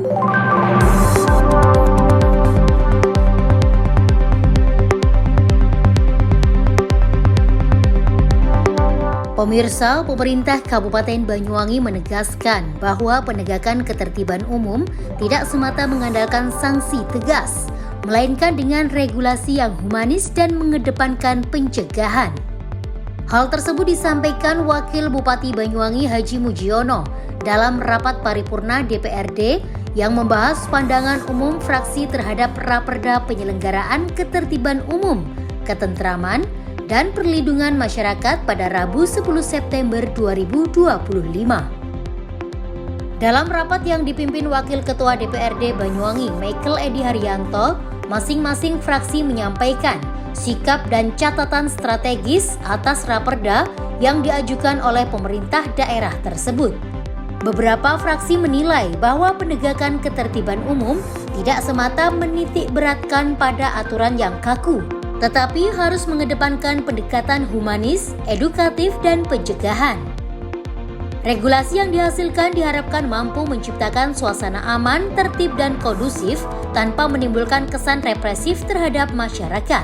Pemirsa, pemerintah Kabupaten Banyuwangi menegaskan bahwa penegakan ketertiban umum tidak semata mengandalkan sanksi tegas, melainkan dengan regulasi yang humanis dan mengedepankan pencegahan. Hal tersebut disampaikan Wakil Bupati Banyuwangi Haji Mujiono dalam rapat paripurna DPRD yang membahas pandangan umum fraksi terhadap Raperda Penyelenggaraan Ketertiban Umum, Ketentraman, dan Perlindungan Masyarakat pada Rabu 10 September 2025. Dalam rapat yang dipimpin Wakil Ketua DPRD Banyuwangi, Michael Edi Haryanto, masing-masing fraksi menyampaikan sikap dan catatan strategis atas Raperda yang diajukan oleh pemerintah daerah tersebut. Beberapa fraksi menilai bahwa penegakan ketertiban umum tidak semata menitik beratkan pada aturan yang kaku, tetapi harus mengedepankan pendekatan humanis, edukatif, dan pencegahan. Regulasi yang dihasilkan diharapkan mampu menciptakan suasana aman, tertib, dan kondusif tanpa menimbulkan kesan represif terhadap masyarakat.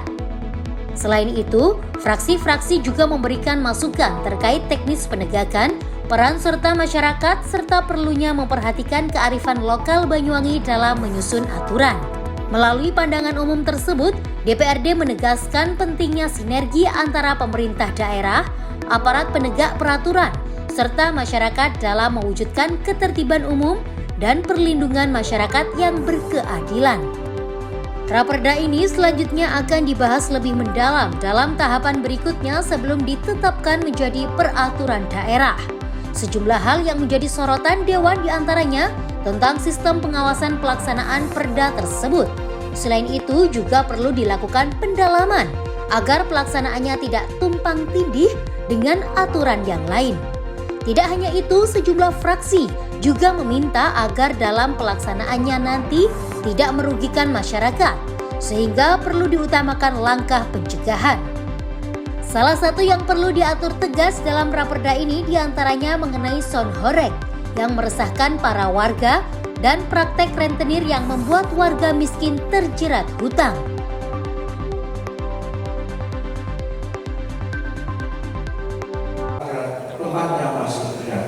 Selain itu, fraksi-fraksi juga memberikan masukan terkait teknis penegakan, peran serta masyarakat, serta perlunya memperhatikan kearifan lokal Banyuwangi dalam menyusun aturan. Melalui pandangan umum tersebut, DPRD menegaskan pentingnya sinergi antara pemerintah daerah, aparat penegak peraturan, serta masyarakat dalam mewujudkan ketertiban umum dan perlindungan masyarakat yang berkeadilan. Raperda ini selanjutnya akan dibahas lebih mendalam dalam tahapan berikutnya sebelum ditetapkan menjadi peraturan daerah. Sejumlah hal yang menjadi sorotan Dewan diantaranya tentang sistem pengawasan pelaksanaan perda tersebut. Selain itu juga perlu dilakukan pendalaman agar pelaksanaannya tidak tumpang tindih dengan aturan yang lain. Tidak hanya itu, sejumlah fraksi juga meminta agar dalam pelaksanaannya nanti tidak merugikan masyarakat, sehingga perlu diutamakan langkah pencegahan. Salah satu yang perlu diatur tegas dalam Raperda ini diantaranya mengenai sound horeg yang meresahkan para warga dan praktek rentenir yang membuat warga miskin terjerat hutang. Tempatnya masih benar.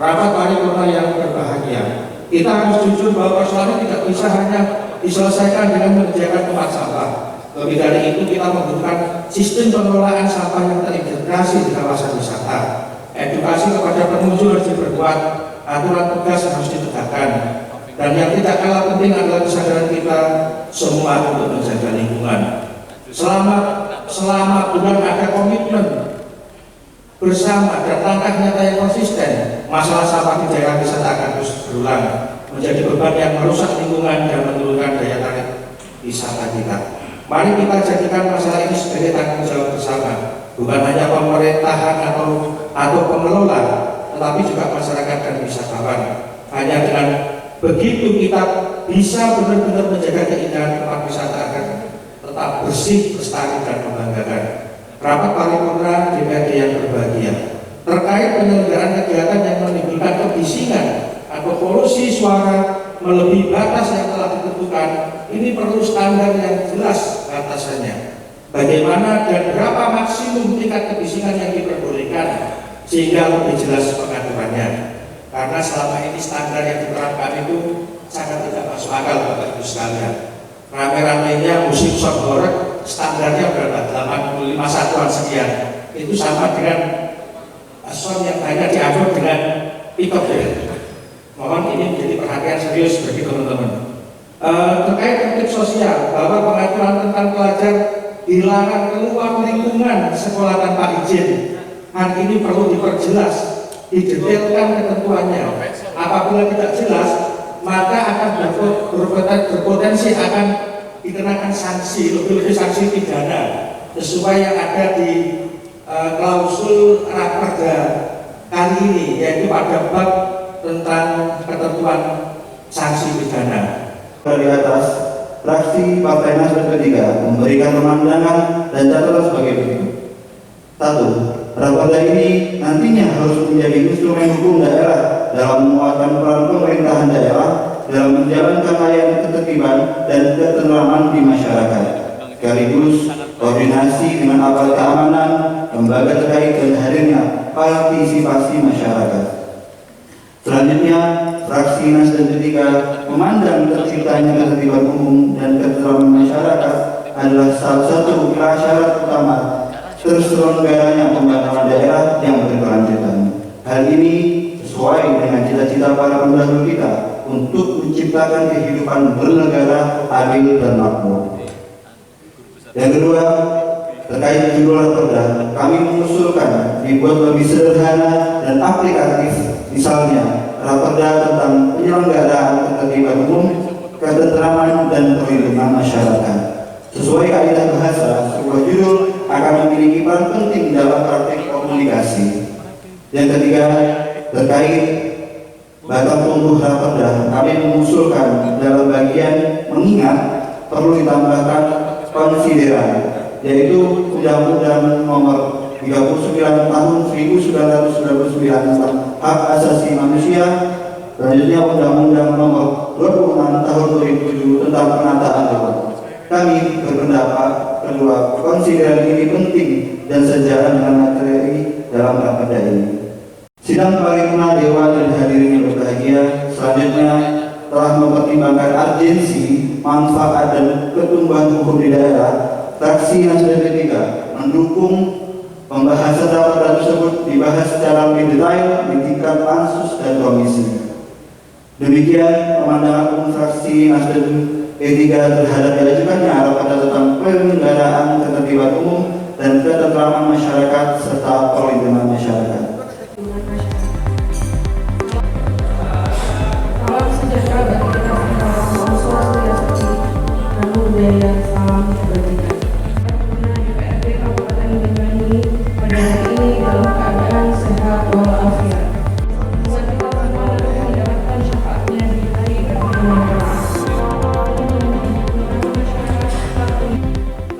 Rapat paripurna yang berbahagia, kita harus jujur bahwa persoalan tidak bisa hanya diselesaikan dengan menyediakan tempat sampah. Lebih dari itu, kita membutuhkan sistem pengelolaan sampah yang terintegrasi di kawasan wisata. Edukasi kepada pengunjung harus diperkuat, aturan tegas harus ditegakkan, dan yang tidak kalah penting adalah kesadaran kita semua untuk menjaga lingkungan. Selama benar ada komitmen bersama dan langkah nyata yang konsisten, masalah sampah di daerah wisata akan terus berulang, menjadi beban yang merusak lingkungan dan menurunkan daya tarik wisata kita. Mari kita jadikan masalah ini sebagai tanggung jawab bersama, bukan hanya pemerintahan atau pengelola, tetapi juga masyarakat dan wisatawan. Hanya dengan begitu kita bisa benar-benar menjaga keindahan tempat wisata agar tetap bersih, lestari, dan membanggakan. Rapat paripurna DPRD yang berbahagia terkait penyelenggaraan kegiatan yang menimbulkan kebisingan atau polusi suara melebihi batas yang telah ditentukan, ini perlu standar yang jelas batasannya. Bagaimana dan berapa maksimum tingkat kebisingan yang diperbolehkan sehingga lebih jelas pengaturannya. Karena selama ini standar yang diterapkan itu sangat tidak masuk akal Bapak Ibu sekalian. Rame-ramenya musik sound horeg standarnya berapa? 85 satuan sekian. Itu sama dengan sound yang hanya diatur dengan pick-up ya. Mohon ini menjadi perhatian serius bagi teman-teman. Terkait tertib sosial, bahwa pengaturan tentang pelajar dilarang keluar lingkungan sekolah tanpa izin. Hal ini perlu diperjelas, didetailkan ketentuannya. Apabila tidak jelas, maka akan berpotensi akan dikenakan sanksi, lebih sanksi pidana sesuai yang ada di klausul Raperda kali ini, yaitu pada bab tentang ketentuan sanksi pidana. Dari atas, fraksi Partai Nasdem ketiga memberikan pemandangan dan catatan sebagai berikut. 1. Raperda ini nantinya harus menjadi instrumen hukum daerah dalam menguatkan peran pemerintahan daerah dalam menjalankan layanan ketertiban dan ketentraman di masyarakat, sekaligus koordinasi dengan aparat keamanan, lembaga terkait dan hadirnya partisipasi masyarakat. Selanjutnya, fraksi Nasdem III memandang terciptanya ketertiban umum dan ketentraman masyarakat adalah salah satu prasyarat utama terselenggaranya pembangunan daerah yang berkelanjutan. Hal ini sesuai dengan cita-cita para pendahulu kita untuk menciptakan kehidupan bernegara adil dan makmur. Yang kedua, terkait judul raperda, kami mengusulkan dibuat lebih sederhana dan aplikatif, misalnya raperda tentang penyelenggaraan ketertiban umum, ketentraman dan perlindungan masyarakat. Sesuai kaidah bahasa, sebuah judul akan memiliki peran penting dalam praktik komunikasi. Yang ketiga, terkait batang tumbuh raperda, kami mengusulkan dalam bagian mengingat perlu ditambahkan konsideran, yaitu Undang-Undang Nomor 39 Tahun 1999 tentang Hak Asasi Manusia, selanjutnya Undang-Undang Nomor 26 Tahun 2007 tentang Penataan Ruang. Kami berpendapat kedua konsideran ini penting dan sejalan dengan materi dalam raperda ini. Sidang paripurna Dewan dan hadirin yang berbahagia, selanjutnya telah mempertimbangkan urgensi, manfaat dan pertumbuhan hukum di daerah. Fraksi Nasdem III mendukung pembahasan raperda tersebut dibahas secara lebih detail di tingkat pansus dan komisi. Demikian pemandangan umum fraksi Nasdem III terhadap diajukannya raperda tentang penyelenggaraan ketertiban umum dan ketentraman masyarakat serta perlindungan masyarakat. Salam sejahtera bagi kita semua, Om Swastiastu, Namo Buddhaya, salam kebajikan. DPRD Kabupaten Banyuwangi pada hari ini dalam keadaan sehat walafiat. Buat kita semua dapat mendapatkan syafaatnya di hari kemenangan.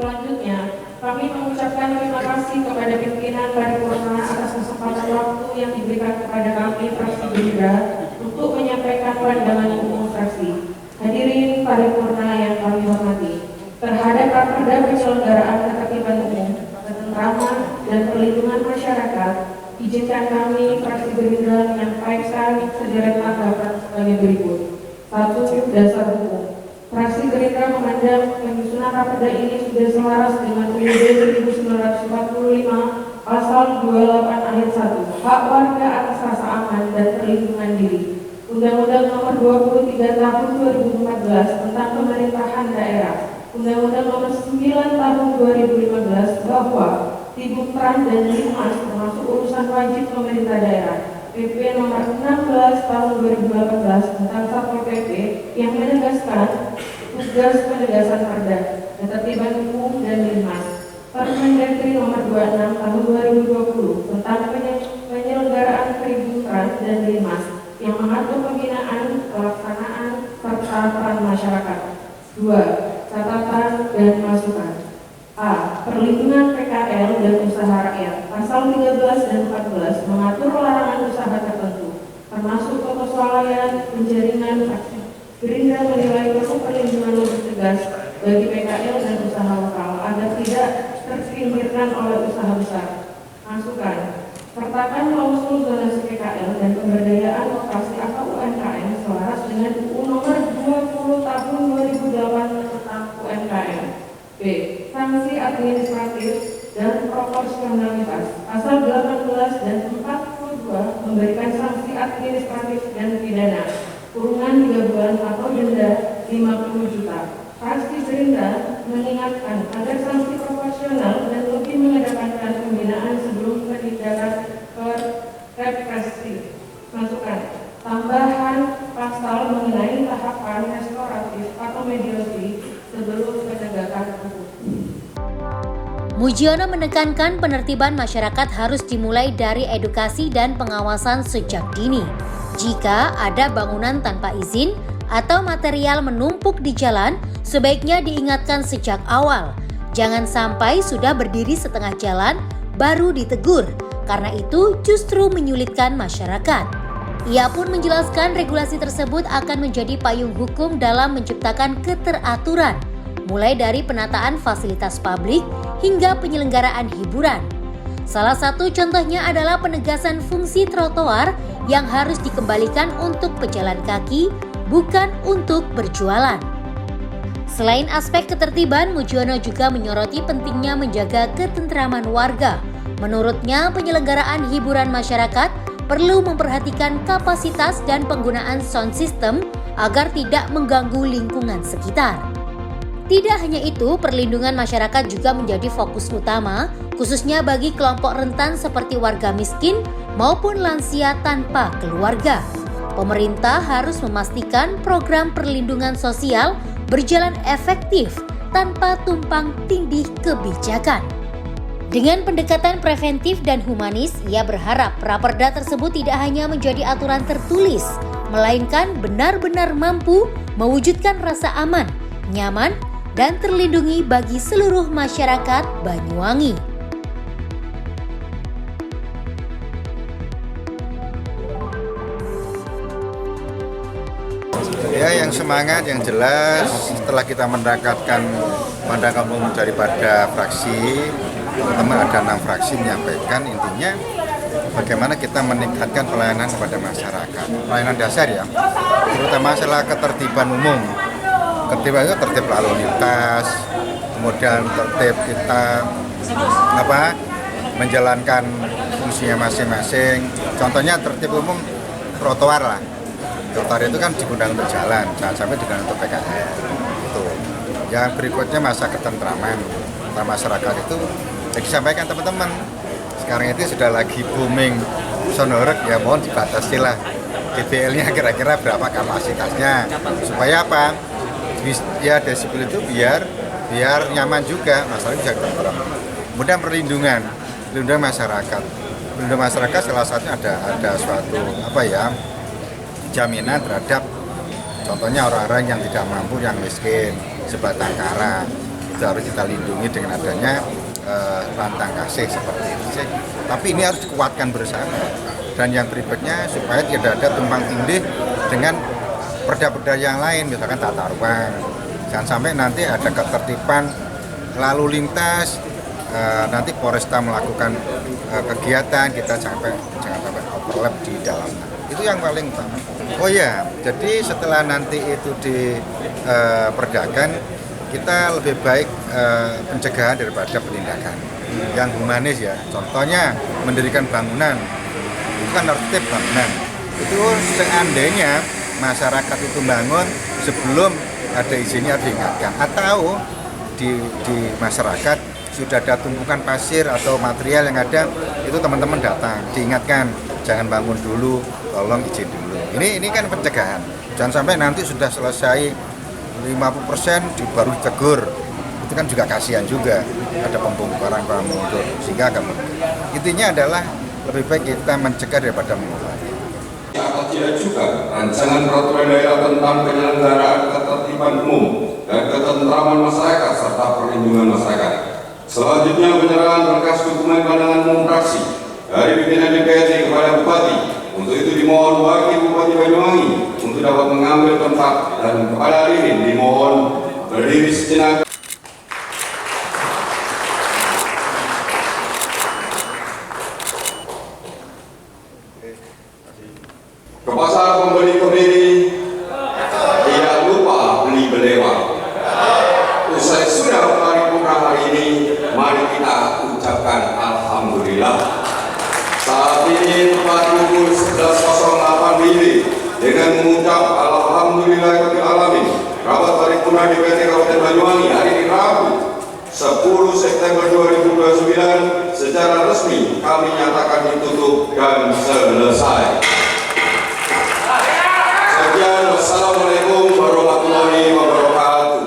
Selanjutnya, kami mengucapkan terima kasih kepada pimpinan paripurna atas kesempatan waktu yang diberikan kepada kami fraksi Gerindra untuk menyampaikan pandangan umum fraksi. Hadirin paripurna yang kami hormati, terhadap raperda penyelenggaraan ketertiban umum, ketentraman dan perlindungan masyarakat, izinkan kami fraksi Gerindra menyampaikan sederet tanggapan sebagai berikut. 1. Dasar hukum. Fraksi Gerindra memandang penyusunan raperda ini sudah selaras dengan UUD 1945 Pasal 28 Ayat 1, hak warga atas rasa aman dan perlindungan diri. Undang-Undang Nomor 23 Tahun 2014 tentang Pemerintahan Daerah. Undang-Undang Nomor 9 Tahun 2015 bahwa Tibukran dan Linmas termasuk urusan wajib pemerintah daerah. PP Nomor 16 Tahun 2018 tentang Satpol PP yang menegaskan tugas penegasan perda, ketertiban umum dan Linmas. Permendagri Nomor 26 Tahun 2020 tentang penyelenggaraan Tibukran dan Linmas yang mengatur pembinaan, pelaksanaan, serta peran masyarakat. 2. Catatan dan masukan. A. Perlindungan PKL dan usaha rakyat. Pasal 13 dan 14 mengatur larangan usaha tertentu, termasuk persoalan penjaringan fraksi. Gerindra menilai perlu perlindungan lebih tegas bagi PKL dan usaha lokal agar tidak terpinggirkan oleh usaha besar. Masukan. Sertakan klausul zonasi PKL dan pemberdayaan lokasi atau UMKM selaras dengan UU Nomor 20 Tahun 2008 tentang UMKM. B. Sanksi administratif dan proporsionalitas. Pasal 18 dan 42 memberikan sanksi administratif dan pidana, kurungan 3 bulan atau denda 50 juta. Fraksi Gerindra mengingatkan agar sanksi proporsional dan lebih mengedepankan pembinaan sebelum penindakan represif. Masukan. Tambahan pasal mengenai tahapan restoratif atau mediasi sebelum penegakan hukum. Mujiono menekankan penertiban masyarakat harus dimulai dari edukasi dan pengawasan sejak dini. Jika ada bangunan tanpa izin atau material menumpuk di jalan, sebaiknya diingatkan sejak awal. Jangan sampai sudah berdiri setengah jalan baru ditegur, karena itu justru menyulitkan masyarakat. Ia pun menjelaskan regulasi tersebut akan menjadi payung hukum dalam menciptakan keteraturan, mulai dari penataan fasilitas publik hingga penyelenggaraan hiburan. Salah satu contohnya adalah penegasan fungsi trotoar yang harus dikembalikan untuk pejalan kaki, bukan untuk berjualan. Selain aspek ketertiban, Mujiono juga menyoroti pentingnya menjaga ketentraman warga. Menurutnya, penyelenggaraan hiburan masyarakat perlu memperhatikan kapasitas dan penggunaan sound system agar tidak mengganggu lingkungan sekitar. Tidak hanya itu, perlindungan masyarakat juga menjadi fokus utama, khususnya bagi kelompok rentan seperti warga miskin maupun lansia tanpa keluarga. Pemerintah harus memastikan program perlindungan sosial berjalan efektif tanpa tumpang tindih kebijakan. Dengan pendekatan preventif dan humanis, ia berharap raperda tersebut tidak hanya menjadi aturan tertulis, melainkan benar-benar mampu mewujudkan rasa aman, nyaman, dan terlindungi bagi seluruh masyarakat Banyuwangi. Ya, yang semangat, yang jelas setelah kita mendapatkan pandangan umum daripada fraksi, teman-teman ada 6 fraksi menyampaikan intinya bagaimana kita meningkatkan pelayanan kepada masyarakat, pelayanan dasar ya, terutama masalah ketertiban umum. Ketertiban itu tertib lalu lintas, kemudian tertib kita menjalankan fungsinya masing-masing. Contohnya tertib umum trotoar lah. Trotoar itu kan digunakan untuk jalan, jangan sampai digunakan untuk PKL. Itu. Yang berikutnya masa ketentraman masyarakat itu, jadi sampaikan teman-teman. Sekarang itu sudah lagi booming sonorek, ya mohon dibatasi lah. DBL-nya kira-kira berapa kapasitasnya, supaya apa? Ya desibel itu biar nyaman juga, masalah bisa ketentram. Kemudian perlindungan masyarakat. Perlindungan masyarakat salah satunya ada suatu jaminan terhadap contohnya orang-orang yang tidak mampu, yang miskin, sebatang kara, itu harus kita lindungi dengan adanya rantang kasih seperti itu. Tapi ini harus dikuatkan bersama. Dan yang berikutnya supaya tidak ada tumpang tindih dengan perda-perda yang lain, misalkan tata ruang. Jangan sampai nanti ada ketertiban lalu lintas, nanti Polresta melakukan kegiatan, kita jangan sampai overlap di dalamnya. Itu yang paling utama. Oh ya, jadi setelah nanti itu diperdakan, kita lebih baik pencegahan daripada penindakan. Yang humanis ya, contohnya mendirikan bangunan, itu kan harus tertib bangunan. Itu seandainya masyarakat itu bangun sebelum ada izinnya diingatkan, atau di masyarakat sudah ada tumpukan pasir atau material yang ada, itu teman-teman datang diingatkan, jangan bangun dulu, tolong izin dulu. Ini kan pencegahan. Jangan sampai nanti sudah selesai 50% baru ditegur. Itu kan juga kasihan juga, ada pembongkaran mundur sehingga agak mundur. Intinya adalah lebih baik kita mencegah daripada mengulangi. Akan diajukan rancangan peraturan daerah tentang penyelenggaraan ketertiban umum dan ketentraman masyarakat serta perlindungan masyarakat. Selanjutnya penyerahan berkas dokumen pandangan umum fraksi dari pimpinan DPRD kepada Bupati. Untuk itu dimohon Wakil Bupati Banyuwangi untuk dapat mengambil tempat dan Kepala Dirin dimohon berdiri sejenak. Ke pasar pembeli kemiri tidak lupa beli belewang. Usai sudah paripurna hari ini, mari kita ucapkan alhamdulillah. Saat ini tepat pukul 11.08 WIB dengan mengucap alhamdulillahirabbil alamin. Rapat paripurna DPRD Kabupaten Banyuwangi hari ini Rabu 10 September 2029 secara resmi kami nyatakan ditutup dan selesai. Sekian, wassalamualaikum warahmatullahi wabarakatuh.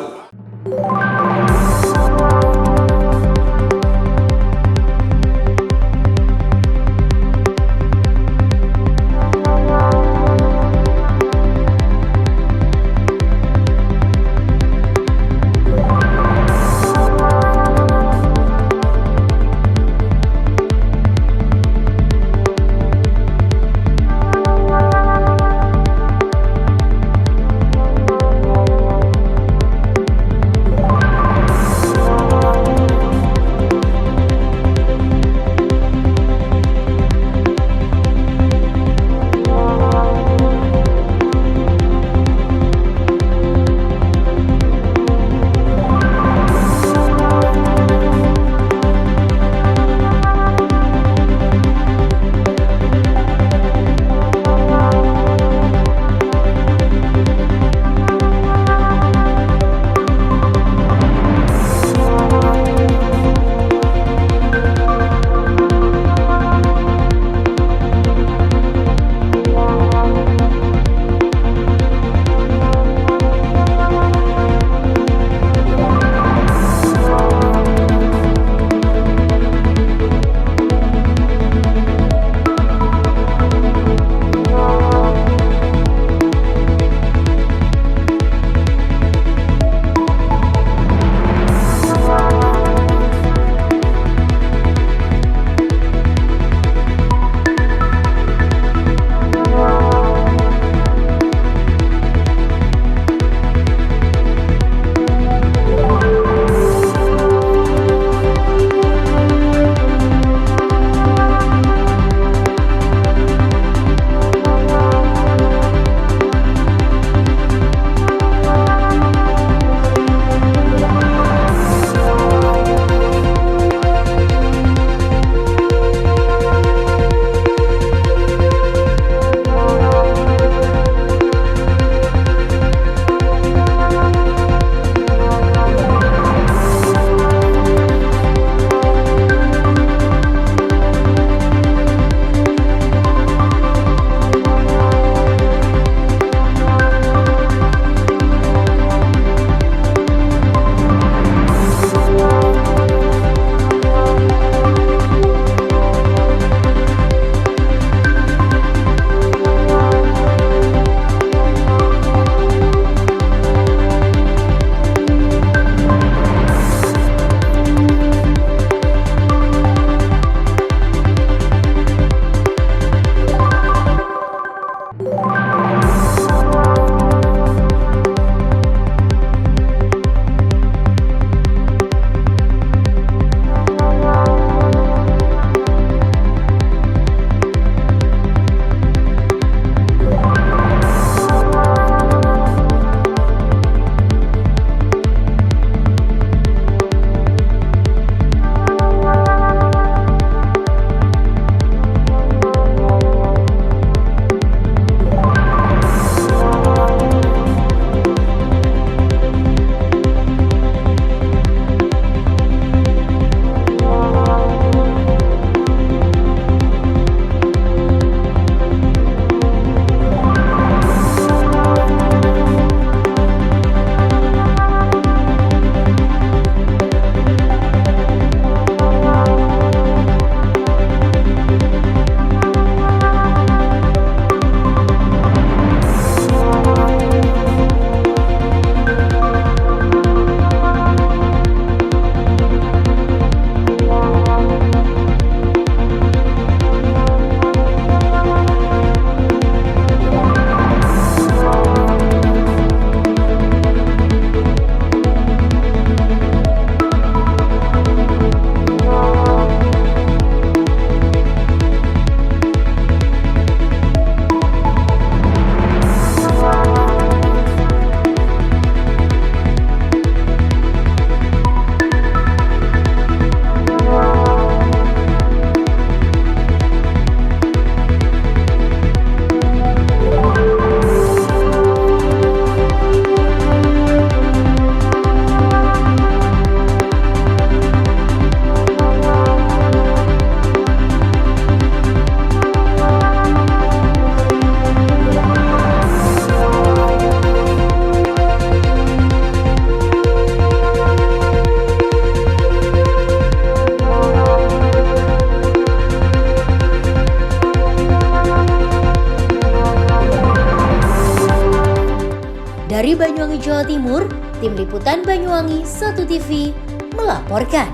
Dari Banyuwangi, Jawa Timur, Tim Liputan Banyuwangi 1 TV melaporkan.